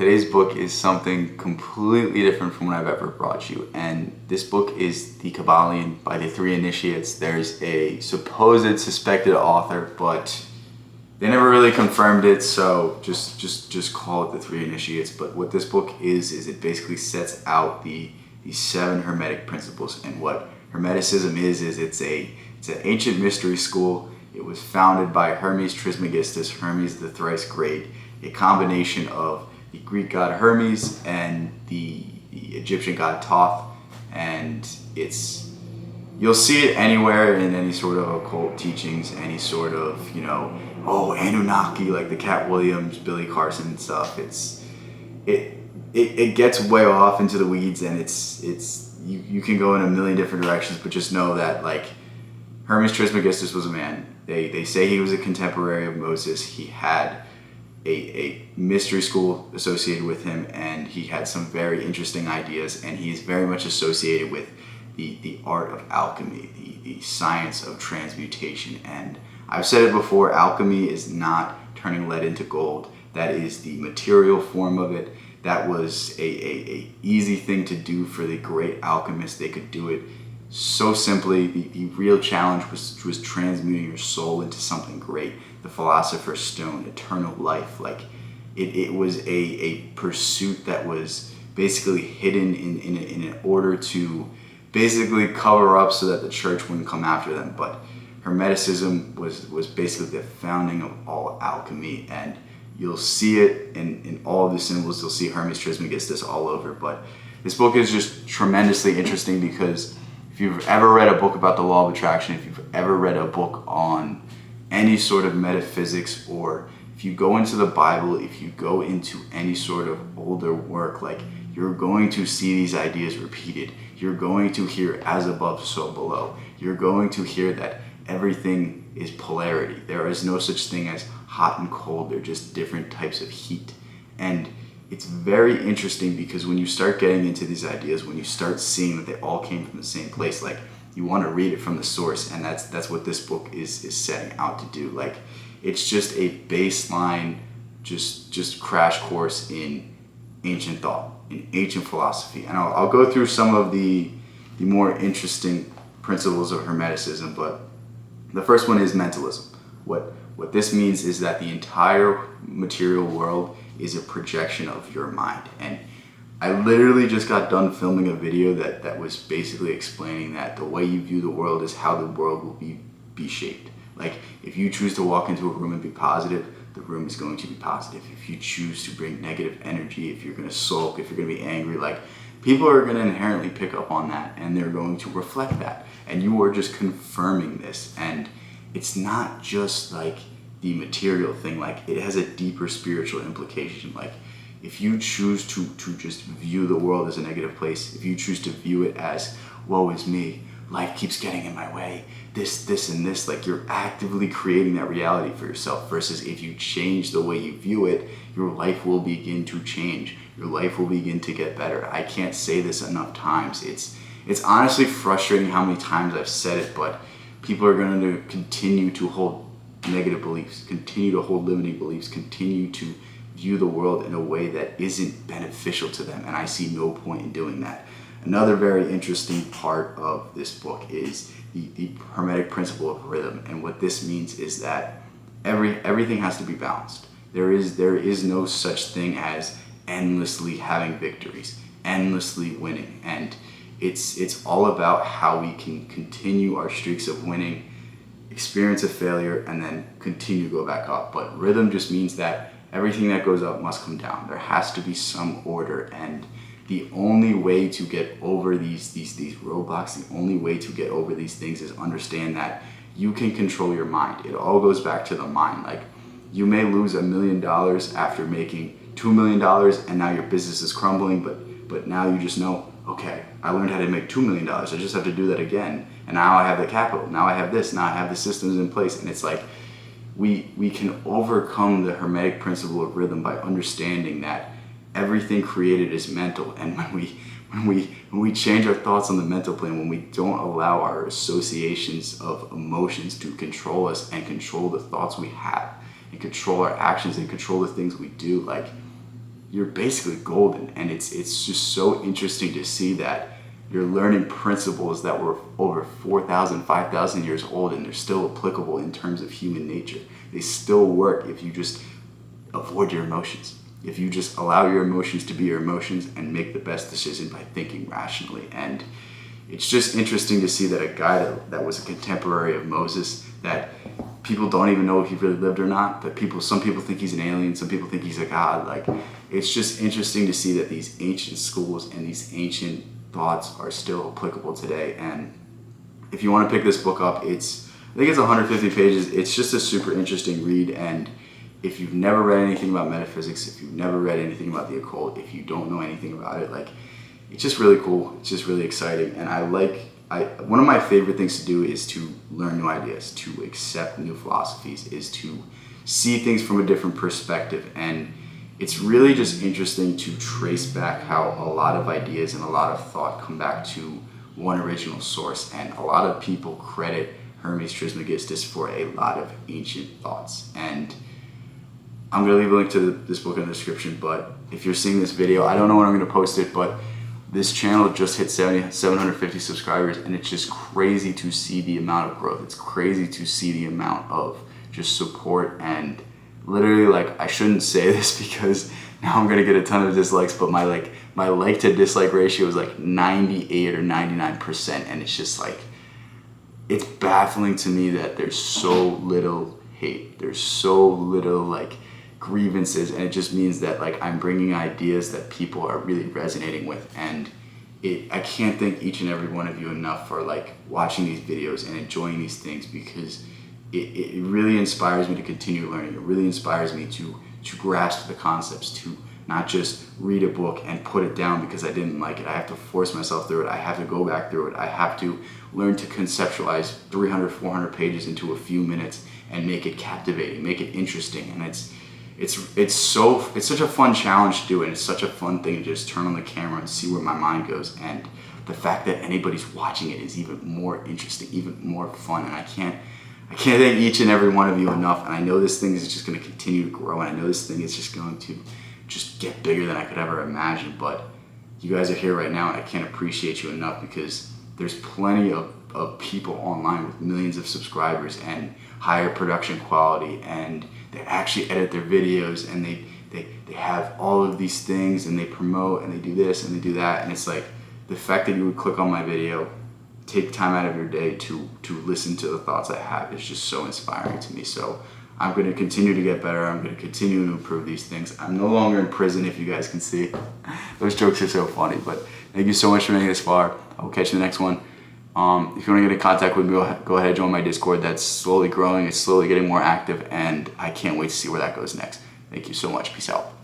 Today's book is something completely different from what I've ever brought you, and this book is the Kybalion by the Three Initiates. There's a supposed suspected author, but they never really confirmed it, so just call it the Three Initiates. But what this book is it basically sets out the 7 Hermetic principles. And what Hermeticism is it's an ancient mystery school. It was founded by Hermes Trismegistus, Hermes the thrice great, a combination of the Greek god Hermes and the Egyptian god Thoth. And you'll see it anywhere in any sort of occult teachings, any sort of, Anunnaki, like the Cat Williams, Billy Carson and stuff. It gets way off into the weeds, and you can go in a million different directions, but just know that, like, Hermes Trismegistus was a man. They say he was a contemporary of Moses. He had a mystery school associated with him, and he had some very interesting ideas, and he's very much associated with the art of alchemy, the science of transmutation. And I've said it before, alchemy is not turning lead into gold. That is the material form of it. That was a easy thing to do for the great alchemists. They could do it so simply. The real challenge was transmuting your soul into something great. The Philosopher's Stone, eternal life. Like it was a pursuit that was basically hidden in an order to basically cover up so that the church wouldn't come after them. But Hermeticism was basically the founding of all alchemy, and you'll see it in all of the symbols. You'll see Hermes Trismegistus all over. But this book is just tremendously interesting because if you've ever read a book about the law of attraction, if you've ever read a book on any sort of metaphysics, or if you go into the Bible, if you go into any sort of older work, like, you're going to see these ideas repeated. You're going to hear as above, so below. You're going to hear that everything is polarity. There is no such thing as hot and cold. They're just different types of heat. And it's very interesting because when you start getting into these ideas, when you start seeing that they all came from the same place, like, you want to read it from the source, and that's what this book is setting out to do. Like, it's just a baseline, just crash course in ancient thought, in ancient philosophy. And I'll go through some of the more interesting principles of Hermeticism, but the first one is mentalism. What this means is that the entire material world is a projection of your mind. And I literally just got done filming a video that was basically explaining that the way you view the world is how the world will be shaped. Like, if you choose to walk into a room and be positive, the room is going to be positive. If you choose to bring negative energy, if you're going to sulk, if you're going to be angry, like, people are going to inherently pick up on that, and they're going to reflect that. And you are just confirming this. And it's not just like the material thing, like, it has a deeper spiritual implication. Like, if you choose to just view the world as a negative place, if you choose to view it as, woe is me, life keeps getting in my way, this and this, like, you're actively creating that reality for yourself. Versus if you change the way you view it, your life will begin to change. Your life will begin to get better. I can't say this enough times. It's honestly frustrating how many times I've said it, but people are going to continue to hold negative beliefs, continue to hold limiting beliefs, continue to view the world in a way that isn't beneficial to them, and I see no point in doing that. Another very interesting part of this book is the Hermetic principle of rhythm, and what this means is that everything has to be balanced. There is no such thing as endlessly having victories, endlessly winning, and it's all about how we can continue our streaks of winning, experience a failure, and then continue to go back up. But rhythm just means that everything that goes up must come down. There has to be some order, and the only way to get over these roadblocks, the only way to get over these things is understand that you can control your mind. It all goes back to the mind. Like, you may lose $1 million after making $2 million, and now your business is crumbling, but now you just know, okay, I learned how to make $2 million. I just have to do that again, and now I have the capital. Now I have this. Now I have the systems in place, and it's like, we can overcome the Hermetic principle of rhythm by understanding that everything created is mental. And when we change our thoughts on the mental plane, when we don't allow our associations of emotions to control us and control the thoughts we have and control our actions and control the things we do, like, you're basically golden. And it's just so interesting to see that you're learning principles that were over 4,000, 5,000 years old, and they're still applicable in terms of human nature. They still work if you just avoid your emotions. If you just allow your emotions to be your emotions and make the best decision by thinking rationally. And it's just interesting to see that a guy that was a contemporary of Moses, that people don't even know if he really lived or not, but some people think he's an alien, some people think he's a god. Like, it's just interesting to see that these ancient schools and these ancient thoughts are still applicable today. And if you want to pick this book up, I think it's 150 pages. It's just a super interesting read. And if you've never read anything about metaphysics, if you've never read anything about the occult, if you don't know anything about it, like, it's just really cool. It's just really exciting. And one of my favorite things to do is to learn new ideas, to accept new philosophies, is to see things from a different perspective. And it's really just interesting to trace back how a lot of ideas and a lot of thought come back to one original source. And a lot of people credit Hermes Trismegistus for a lot of ancient thoughts. And I'm going to leave a link to this book in the description, but if you're seeing this video, I don't know when I'm going to post it, but this channel just hit 750 subscribers, and it's just crazy to see the amount of growth. It's crazy to see the amount of just support. And literally, like, I shouldn't say this because now I'm going to get a ton of dislikes, but my like to dislike ratio is like 98 or 99%, and it's just like, it's baffling to me that there's so little hate. There's so little like grievances, and it just means that like I'm bringing ideas that people are really resonating with. And I can't thank each and every one of you enough for like watching these videos and enjoying these things, because it really inspires me to continue learning. It really inspires me to grasp the concepts, to not just read a book and put it down because I didn't like it. I have to force myself through it. I have to go back through it. I have to learn to conceptualize 300, 400 pages into a few minutes and make it captivating, make it interesting. And it's such a fun challenge to do, and it's such a fun thing to just turn on the camera and see where my mind goes. And the fact that anybody's watching it is even more interesting, even more fun. And I can't thank each and every one of you enough. And I know this thing is just going to continue to grow, and I know this thing is just going to just get bigger than I could ever imagine. But you guys are here right now, and I can't appreciate you enough, because there's plenty of people online with millions of subscribers and higher production quality, and they actually edit their videos, and they have all of these things, and they promote, and they do this and they do that. And it's like, the fact that you would click on my video, take time out of your day to listen to the thoughts I have, is just so inspiring to me. So I'm going to continue to get better. I'm going to continue to improve these things. I'm no longer in prison, if you guys can see. Those jokes are so funny. But thank you so much for making it this far. I will catch you in the next one. If you want to get in contact with me, go ahead and join my Discord. That's slowly growing. It's slowly getting more active, and I can't wait to see where that goes next. Thank you so much. Peace out.